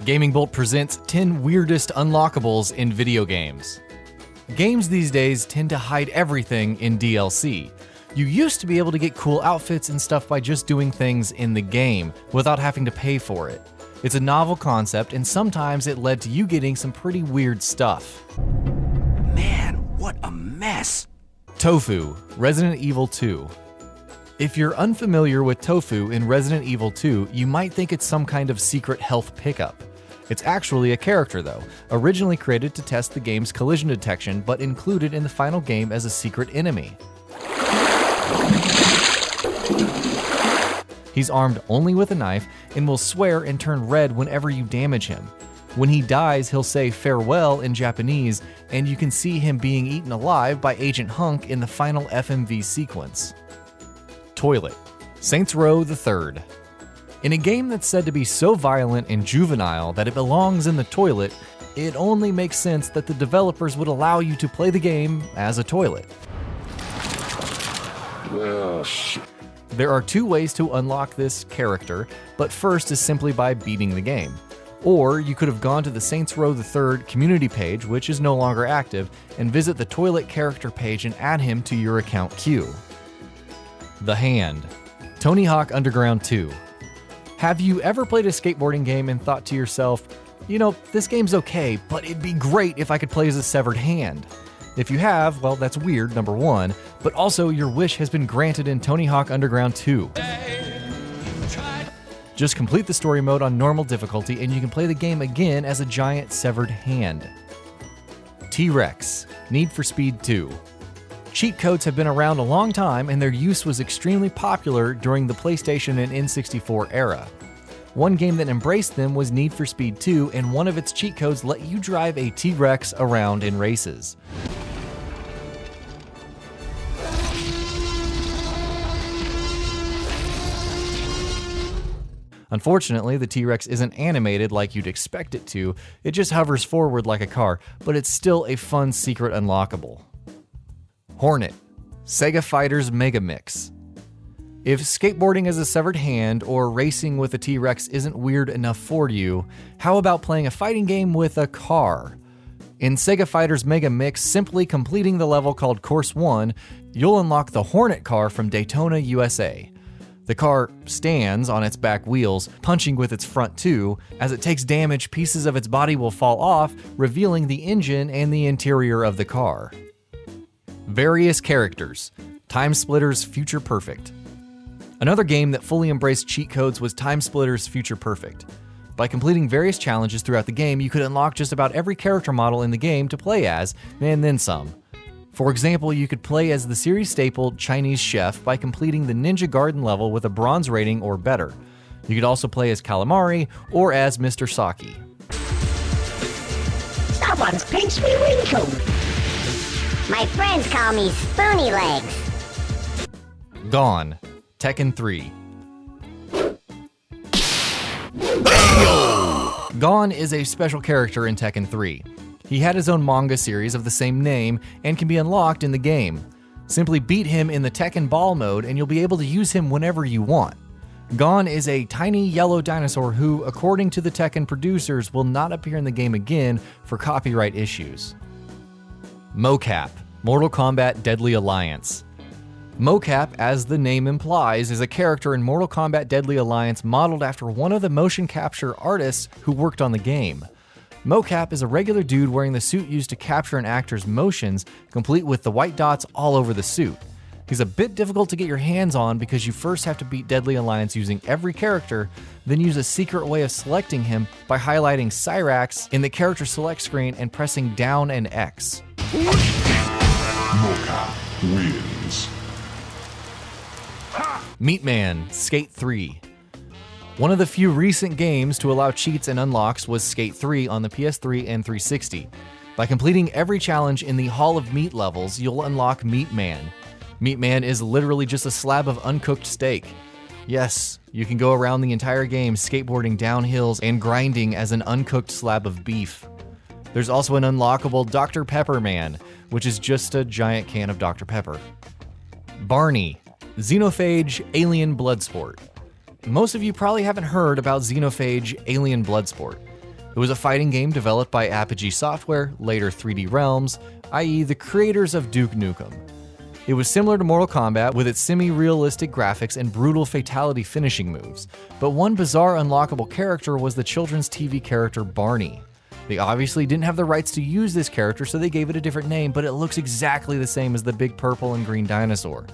GamingBolt presents 10 weirdest unlockables in video games. Games these days tend to hide everything in DLC. You used to be able to get cool outfits and stuff by just doing things in the game, without having to pay for it. It's a novel concept, and sometimes it led to you getting some pretty weird stuff. Man, what a mess! Tofu, Resident Evil 2. If you're unfamiliar with Tofu in Resident Evil 2, you might think it's some kind of secret health pickup. It's actually a character though, originally created to test the game's collision detection, but included in the final game as a secret enemy. He's armed only with a knife and will swear and turn red whenever you damage him. When he dies, he'll say farewell in Japanese, and you can see him being eaten alive by Agent Hunk in the final FMV sequence. Toilet, Saints Row the Third. In a game that's said to be so violent and juvenile that it belongs in the toilet, it only makes sense that the developers would allow you to play the game as a toilet. Oh, shit. There are two ways to unlock this character, but first is simply by beating the game. Or you could have gone to the Saints Row the Third community page, which is no longer active, and visit the toilet character page and add him to your account queue. The Hand, Tony Hawk Underground 2. Have you ever played a skateboarding game and thought to yourself, you know, this game's okay, but it'd be great if I could play as a severed hand? If you have, well, that's weird, number one, but also your wish has been granted in Tony Hawk Underground 2. Just complete the story mode on normal difficulty and you can play the game again as a giant severed hand. T-Rex, Need for Speed 2. Cheat codes have been around a long time and their use was extremely popular during the PlayStation and N64 era. One game that embraced them was Need for Speed 2, and one of its cheat codes let you drive a T-Rex around in races. Unfortunately, the T-Rex isn't animated like you'd expect it to, it just hovers forward like a car, but it's still a fun secret unlockable. Hornet, Sega Fighters Mega Mix. If skateboarding as a severed hand or racing with a T-Rex isn't weird enough for you, how about playing a fighting game with a car? In Sega Fighters Mega Mix, simply completing the level called Course 1, you'll unlock the Hornet car from Daytona, USA. The car stands on its back wheels, punching with its front two. As it takes damage, pieces of its body will fall off, revealing the engine and the interior of the car. Various characters, Time Splitters Future Perfect. Another game that fully embraced cheat codes was Time Splitters Future Perfect. By completing various challenges throughout the game, you could unlock just about every character model in the game to play as, and then some. For example, you could play as the series staple Chinese chef by completing the Ninja Garden level with a bronze rating or better. You could also play as Calamari or as Mr. Saki. Someone's pinched me wrinkle. My friends call me Spoony Legs. Gone, Tekken 3. Gone is a special character in Tekken 3. He had his own manga series of the same name and can be unlocked in the game. Simply beat him in the Tekken Ball mode and you'll be able to use him whenever you want. Gon is a tiny yellow dinosaur who, according to the Tekken producers, will not appear in the game again for copyright issues. Mokap, Mortal Kombat Deadly Alliance. Mokap, as the name implies, is a character in Mortal Kombat Deadly Alliance modeled after one of the motion capture artists who worked on the game. Mokap is a regular dude wearing the suit used to capture an actor's motions, complete with the white dots all over the suit. He's a bit difficult to get your hands on because you first have to beat Deadly Alliance using every character, then use a secret way of selecting him by highlighting Cyrax in the character select screen and pressing down and X. Mokap wins. Meatman, Skate 3. One of the few recent games to allow cheats and unlocks was Skate 3 on the PS3 and 360. By completing every challenge in the Hall of Meat levels, you'll unlock Meatman. Meatman is literally just a slab of uncooked steak. Yes, you can go around the entire game skateboarding down hills and grinding as an uncooked slab of beef. There's also an unlockable Dr. Pepper Man, which is just a giant can of Dr. Pepper. Barney, Xenophage Alien Bloodsport. Most of you probably haven't heard about Xenophage Alien Bloodsport. It was a fighting game developed by Apogee Software, later 3D Realms, i.e. the creators of Duke Nukem. It was similar to Mortal Kombat with its semi-realistic graphics and brutal fatality finishing moves, but one bizarre unlockable character was the children's TV character Barney. They obviously didn't have the rights to use this character, so they gave it a different name, but it looks exactly the same as the big purple and green dinosaur.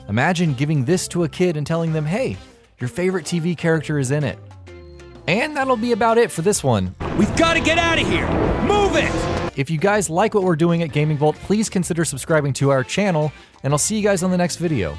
Imagine giving this to a kid and telling them, hey, your favorite TV character is in it. And that'll be about it for this one. We've got to get out of here! Move it! If you guys like what we're doing at GamingBolt, please consider subscribing to our channel, and I'll see you guys on the next video.